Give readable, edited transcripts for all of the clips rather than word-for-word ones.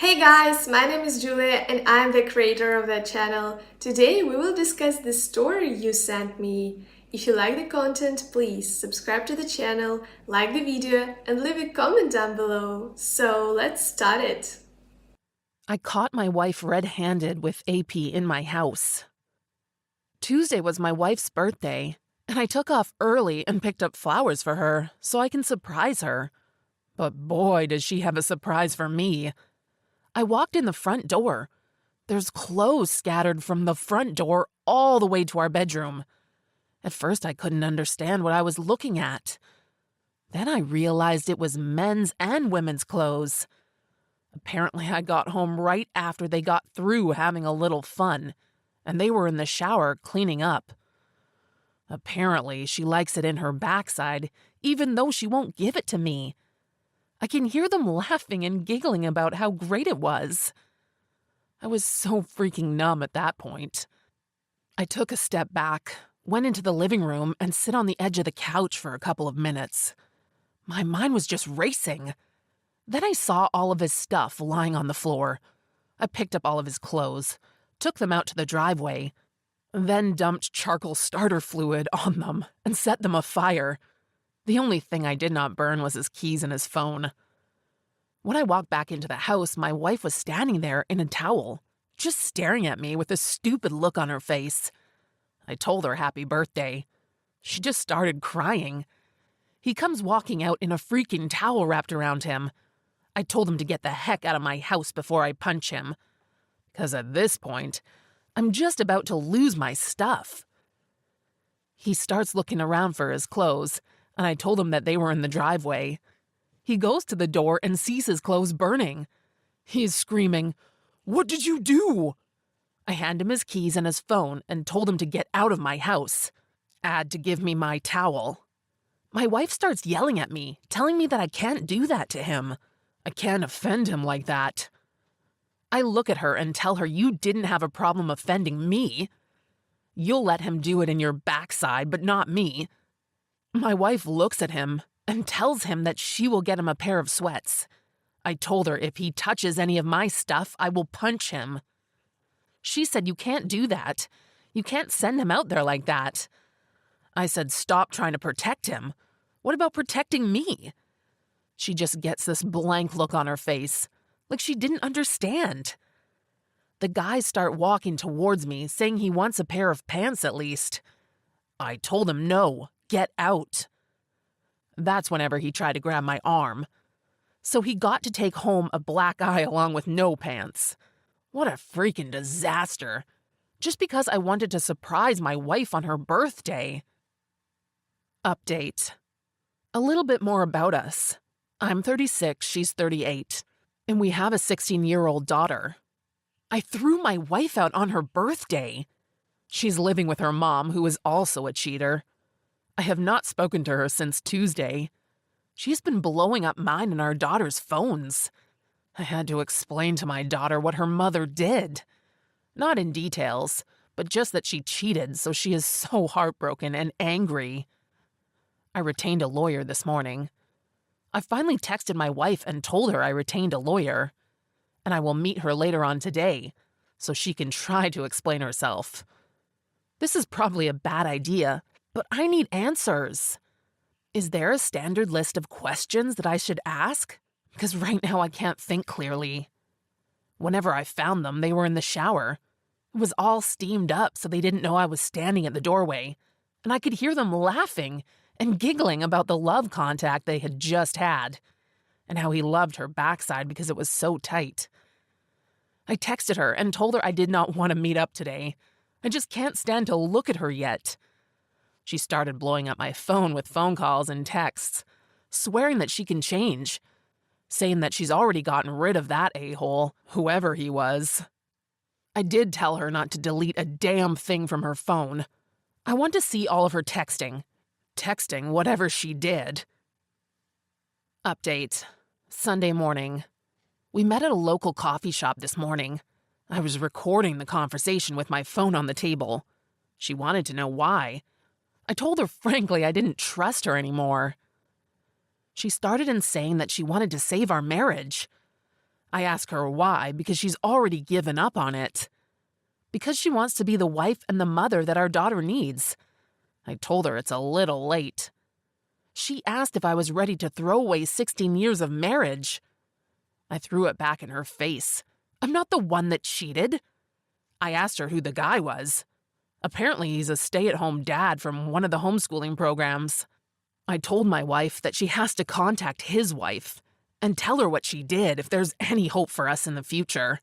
Hey guys, my name is Julia and I'm the creator of that channel. Today we will discuss the story you sent me. If you like the content, please subscribe to the channel, like the video and leave a comment down below. So let's start it. I caught my wife red-handed with AP in my house. Tuesday was my wife's birthday, and I took off early and picked up flowers for her so I can surprise her. But boy, does she have a surprise for me. I walked in the front door. There's clothes scattered from the front door all the way to our bedroom. At first, I couldn't understand what I was looking at. Then I realized it was men's and women's clothes. Apparently, I got home right after they got through having a little fun, and they were in the shower cleaning up. Apparently, she likes it in her backside, even though she won't give it to me. I can hear them laughing and giggling about how great it was. I was so freaking numb at that point. I took a step back, went into the living room, and sit on the edge of the couch for a couple of minutes. My mind was just racing. Then I saw all of his stuff lying on the floor. I picked up all of his clothes, took them out to the driveway, then dumped charcoal starter fluid on them and set them afire. The only thing I did not burn was his keys and his phone. When I walked back into the house, my wife was standing there in a towel, just staring at me with a stupid look on her face. I told her happy birthday. She just started crying. He comes walking out in a freaking towel wrapped around him. I told him to get the heck out of my house before I punch him. Because at this point, I'm just about to lose my stuff. He starts looking around for his clothes, and I told him that they were in the driveway. He goes to the door and sees his clothes burning. He is screaming, "What did you do?" I hand him his keys and his phone and told him to get out of my house. Add to give me my towel. My wife starts yelling at me, telling me that I can't do that to him. I can't offend him like that. I look at her and tell her you didn't have a problem offending me. You'll let him do it in your backside, but not me. My wife looks at him and tells him that she will get him a pair of sweats. I told her if he touches any of my stuff, I will punch him. She said you can't do that. You can't send him out there like that. I said stop trying to protect him. What about protecting me? She just gets this blank look on her face, like she didn't understand. The guys start walking towards me, saying he wants a pair of pants at least. I told him no, get out. That's whenever he tried to grab my arm. So he got to take home a black eye along with no pants. What a freaking disaster. Just because I wanted to surprise my wife on her birthday. Update. A little bit more about us. I'm 36, she's 38, and we have a 16-year-old daughter. I threw my wife out on her birthday. She's living with her mom, who is also a cheater. I have not spoken to her since Tuesday. She's been blowing up mine and our daughter's phones. I had to explain to my daughter what her mother did. Not in details, but just that she cheated, so she is so heartbroken and angry. I retained a lawyer this morning. I finally texted my wife and told her I retained a lawyer, and I will meet her later on today so she can try to explain herself. This is probably a bad idea, but I need answers. Is there a standard list of questions that I should ask? Because right now I can't think clearly. Whenever I found them, they were in the shower. It was all steamed up so they didn't know I was standing at the doorway, and I could hear them laughing and giggling about the love contact they had just had, and how he loved her backside because it was so tight. I texted her and told her I did not want to meet up today. I just can't stand to look at her yet. She started blowing up my phone with phone calls and texts, swearing that she can change, saying that she's already gotten rid of that a-hole, whoever he was. I did tell her not to delete a damn thing from her phone. I want to see all of her texting. Texting whatever she did. Update. Sunday morning. We met at a local coffee shop this morning. I was recording the conversation with my phone on the table. She wanted to know why. I told her frankly I didn't trust her anymore. She started in saying that she wanted to save our marriage. I ask her why, because she's already given up on it. Because she wants to be the wife and the mother that our daughter needs. I told her it's a little late. She asked if I was ready to throw away 16 years of marriage. I threw it back in her face. I'm not the one that cheated. I asked her who the guy was. Apparently he's a stay-at-home dad from one of the homeschooling programs. I told my wife that she has to contact his wife and tell her what she did if there's any hope for us in the future.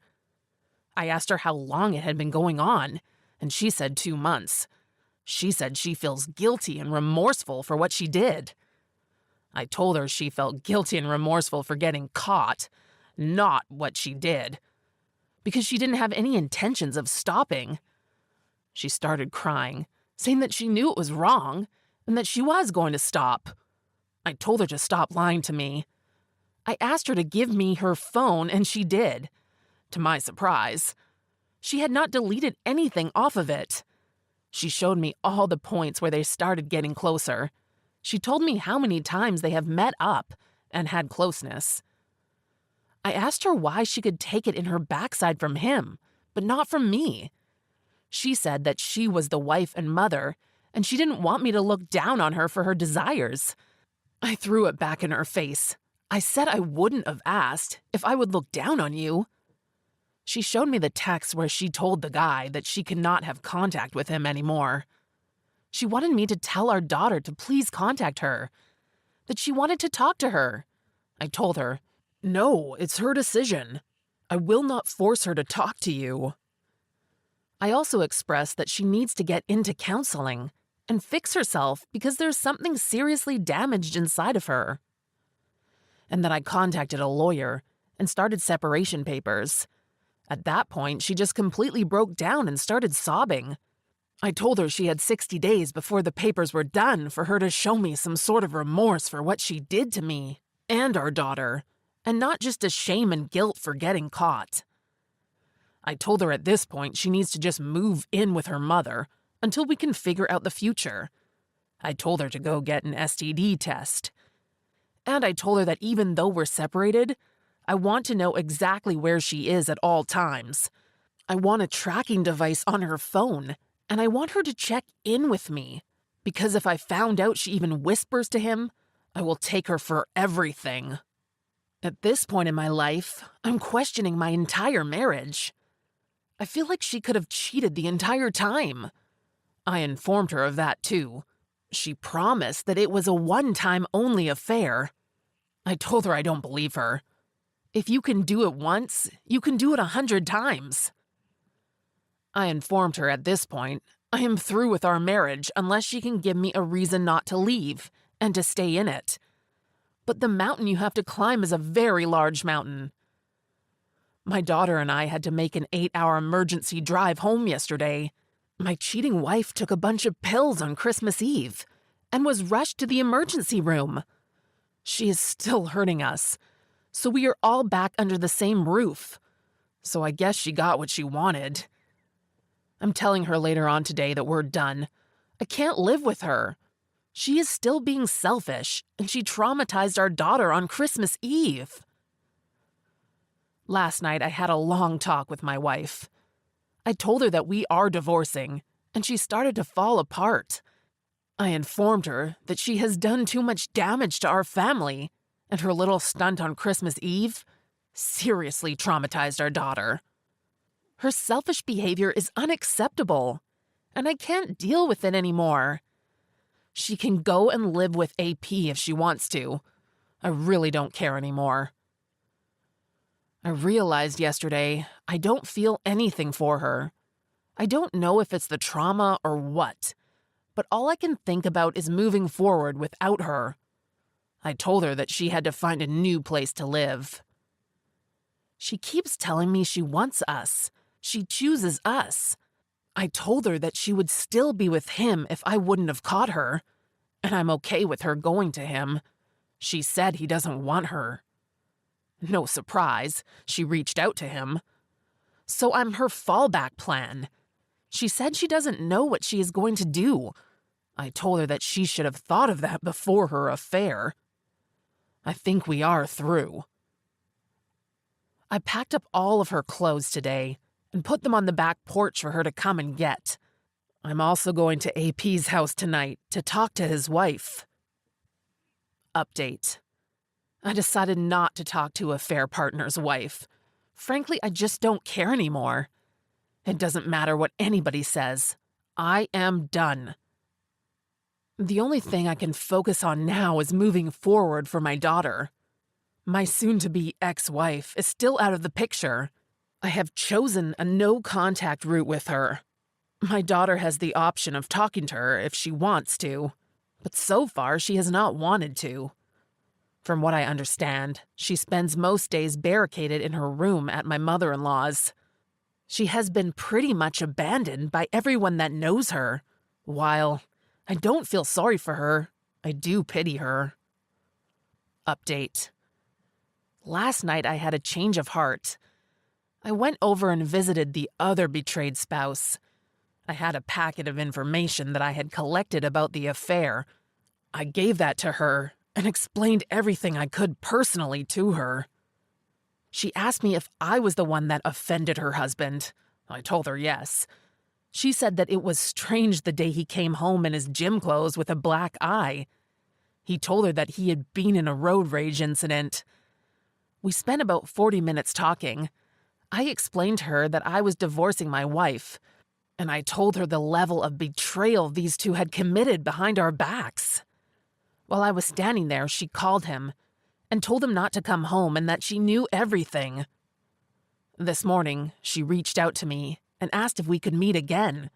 I asked her how long it had been going on, and she said 2 months. She said she feels guilty and remorseful for what she did. I told her she felt guilty and remorseful for getting caught, not what she did, because she didn't have any intentions of stopping. She started crying, saying that she knew it was wrong and that she was going to stop. I told her to stop lying to me. I asked her to give me her phone, and she did. To my surprise, she had not deleted anything off of it. She showed me all the points where they started getting closer. She told me how many times they have met up and had closeness. I asked her why she could take it in her backside from him, but not from me. She said that she was the wife and mother, and she didn't want me to look down on her for her desires. I threw it back in her face. I said I wouldn't have asked if I would look down on you. She showed me the text where she told the guy that she could not have contact with him anymore. She wanted me to tell our daughter to please contact her, that she wanted to talk to her. I told her, "No, it's her decision. I will not force her to talk to you." I also expressed that she needs to get into counseling and fix herself because there's something seriously damaged inside of her. And that I contacted a lawyer and started separation papers. At that point, she just completely broke down and started sobbing. I told her she had 60 days before the papers were done for her to show me some sort of remorse for what she did to me and our daughter, and not just a shame and guilt for getting caught. I told her at this point she needs to just move in with her mother until we can figure out the future. I told her to go get an STD test. And I told her that even though we're separated, I want to know exactly where she is at all times. I want a tracking device on her phone, and I want her to check in with me, because if I found out she even whispers to him, I will take her for everything. At this point in my life, I'm questioning my entire marriage. I feel like she could have cheated the entire time. I informed her of that too. She promised that it was a one-time only affair. I told her I don't believe her. If you can do it once, you can do it 100 times. I informed her at this point, I am through with our marriage unless she can give me a reason not to leave and to stay in it. But the mountain you have to climb is a very large mountain. My daughter and I had to make an 8-hour emergency drive home yesterday. My cheating wife took a bunch of pills on Christmas Eve and was rushed to the emergency room. She is still hurting us, so we are all back under the same roof. So I guess she got what she wanted. I'm telling her later on today that we're done. I can't live with her. She is still being selfish, and she traumatized our daughter on Christmas Eve. Last night, I had a long talk with my wife. I told her that we are divorcing, and she started to fall apart. I informed her that she has done too much damage to our family, and her little stunt on Christmas Eve seriously traumatized our daughter. Her selfish behavior is unacceptable, and I can't deal with it anymore. She can go and live with AP if she wants to. I really don't care anymore. I realized yesterday I don't feel anything for her. I don't know if it's the trauma or what, but all I can think about is moving forward without her. I told her that she had to find a new place to live. She keeps telling me she wants us. She chooses us. I told her that she would still be with him if I wouldn't have caught her, and I'm okay with her going to him. She said he doesn't want her. No surprise, she reached out to him. So I'm her fallback plan. She said she doesn't know what she is going to do. I told her that she should have thought of that before her affair. I think we are through. I packed up all of her clothes today and put them on the back porch for her to come and get. I'm also going to AP's house tonight to talk to his wife. Update. I decided not to talk to affair partner's wife. Frankly, I just don't care anymore. It doesn't matter what anybody says. I am done. The only thing I can focus on now is moving forward for my daughter. My soon-to-be ex-wife is still out of the picture. I have chosen a no-contact route with her. My daughter has the option of talking to her if she wants to, but so far she has not wanted to. From what I understand, she spends most days barricaded in her room at my mother-in-law's. She has been pretty much abandoned by everyone that knows her. While I don't feel sorry for her, I do pity her. Update. Last night I had a change of heart. I went over and visited the other betrayed spouse. I had a packet of information that I had collected about the affair. I gave that to her and explained everything I could personally to her. She asked me if I was the one that offended her husband. I told her yes. She said that it was strange the day he came home in his gym clothes with a black eye. He told her that he had been in a road rage incident. We spent about 40 minutes talking. I explained to her that I was divorcing my wife, and I told her the level of betrayal these two had committed behind our backs. While I was standing there, she called him and told him not to come home and that she knew everything. This morning, she reached out to me and asked if we could meet again.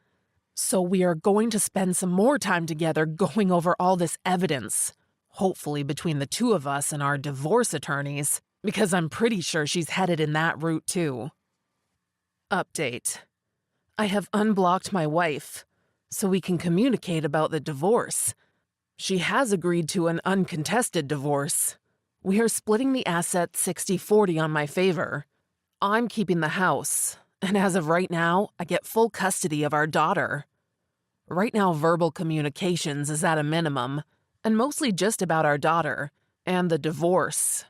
So we are going to spend some more time together going over all this evidence, hopefully between the two of us and our divorce attorneys, because I'm pretty sure she's headed in that route too. Update. I have unblocked my wife, so we can communicate about the divorce. She has agreed to an uncontested divorce. We are splitting the assets 60-40 on my favor. I'm keeping the house, and as of right now, I get full custody of our daughter. Right now, verbal communications is at a minimum, and mostly just about our daughter and the divorce.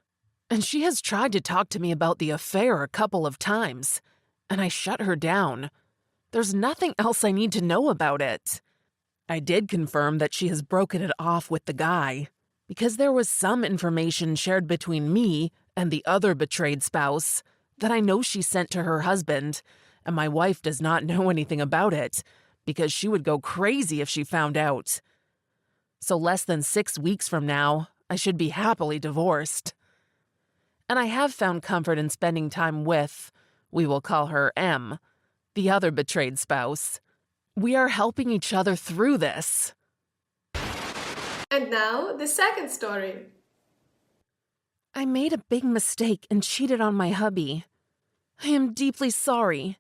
And she has tried to talk to me about the affair a couple of times, and I shut her down. There's nothing else I need to know about it. I did confirm that she has broken it off with the guy, because there was some information shared between me and the other betrayed spouse that I know she sent to her husband, and my wife does not know anything about it, because she would go crazy if she found out. So less than 6 weeks from now, I should be happily divorced. And I have found comfort in spending time with, we will call her M, the other betrayed spouse. We are helping each other through this. And now, the second story. I made a big mistake and cheated on my hubby. I am deeply sorry,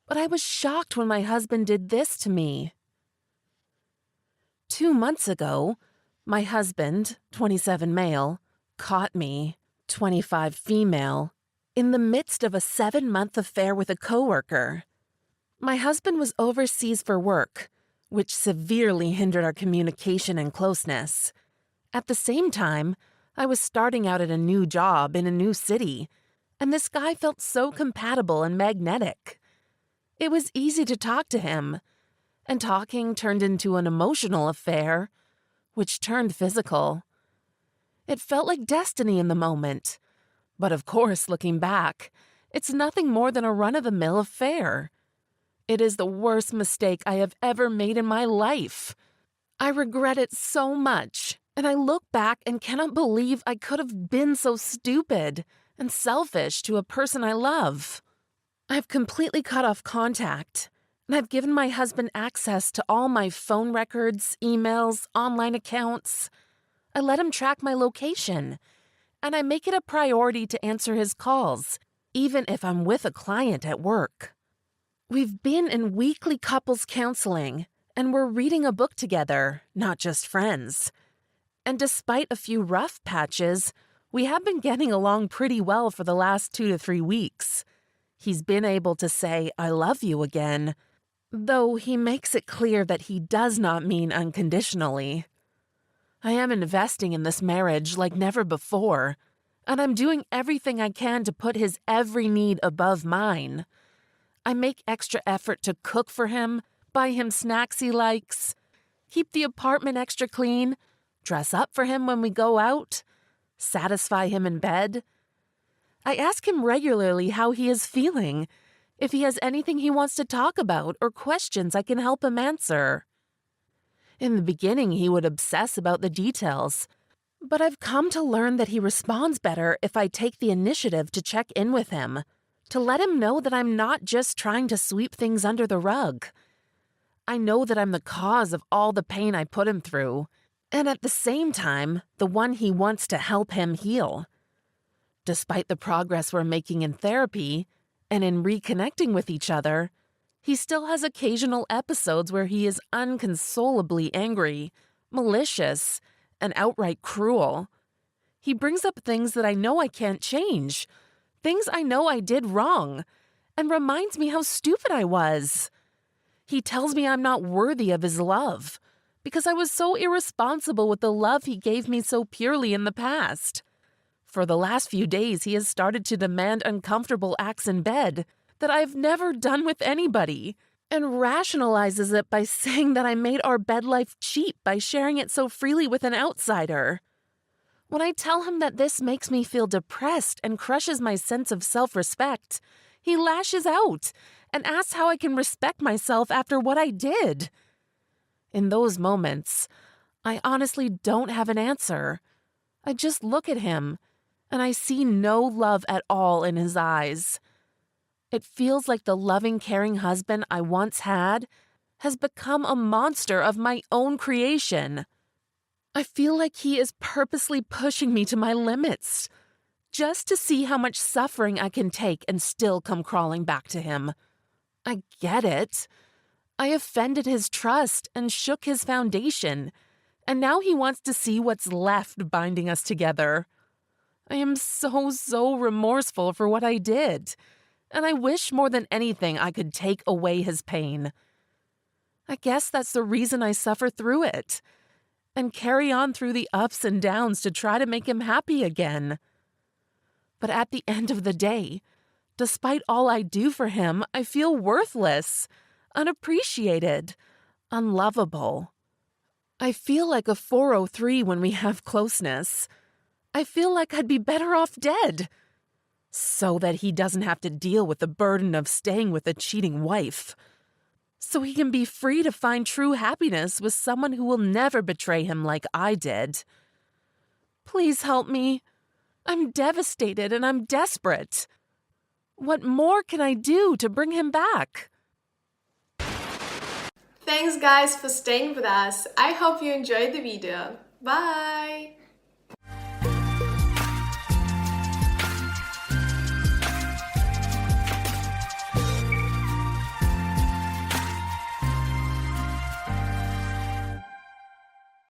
but I was shocked when my husband did this to me. 2 months ago, my husband, 27 male, caught me, 25 female, in the midst of a 7-month affair with a coworker. My husband was overseas for work, which severely hindered our communication and closeness. At the same time, I was starting out at a new job in a new city, and this guy felt so compatible and magnetic. It was easy to talk to him, and talking turned into an emotional affair, which turned physical. It felt like destiny in the moment, but of course, looking back, it's nothing more than a run-of-the-mill affair. It is the worst mistake I have ever made in my life. I regret it so much, and I look back and cannot believe I could have been so stupid and selfish to a person I love. I've completely cut off contact, and I've given my husband access to all my phone records, emails, online accounts. I let him track my location, and I make it a priority to answer his calls, even if I'm with a client at work. We've been in weekly couples counseling, and we're reading a book together, not just friends. And despite a few rough patches, we have been getting along pretty well for the last 2 to 3 weeks. He's been able to say, "I love you" again, though he makes it clear that he does not mean unconditionally. I am investing in this marriage like never before, and I'm doing everything I can to put his every need above mine. I make extra effort to cook for him, buy him snacks he likes, keep the apartment extra clean, dress up for him when we go out, satisfy him in bed. I ask him regularly how he is feeling, if he has anything he wants to talk about or questions I can help him answer. In the beginning, he would obsess about the details, but I've come to learn that he responds better if I take the initiative to check in with him, to let him know that I'm not just trying to sweep things under the rug. I know that I'm the cause of all the pain I put him through, and at the same time, the one he wants to help him heal. Despite the progress we're making in therapy and in reconnecting with each other, he still has occasional episodes where he is inconsolably angry, malicious, and outright cruel. He brings up things that I know I can't change, things I know I did wrong, and reminds me how stupid I was. He tells me I'm not worthy of his love because I was so irresponsible with the love he gave me so purely in the past. For the last few days, he has started to demand uncomfortable acts in bed that I've never done with anybody, and rationalizes it by saying that I made our bed life cheap by sharing it so freely with an outsider. When I tell him that this makes me feel depressed and crushes my sense of self-respect, he lashes out and asks how I can respect myself after what I did. In those moments, I honestly don't have an answer. I just look at him, and I see no love at all in his eyes. It feels like the loving, caring husband I once had has become a monster of my own creation. I feel like he is purposely pushing me to my limits, just to see how much suffering I can take and still come crawling back to him. I get it. I offended his trust and shook his foundation, and now he wants to see what's left binding us together. I am so remorseful for what I did, and I wish more than anything I could take away his pain. I guess that's the reason I suffer through it, and carry on through the ups and downs to try to make him happy again. But at the end of the day, despite all I do for him, I feel worthless, unappreciated, unlovable. I feel like a 403 when we have closeness. I feel like I'd be better off dead, so that he doesn't have to deal with the burden of staying with a cheating wife. So he can be free to find true happiness with someone who will never betray him like I did. Please help me. I'm devastated and I'm desperate. What more can I do to bring him back? Thanks guys for staying with us. I hope you enjoyed the video. Bye!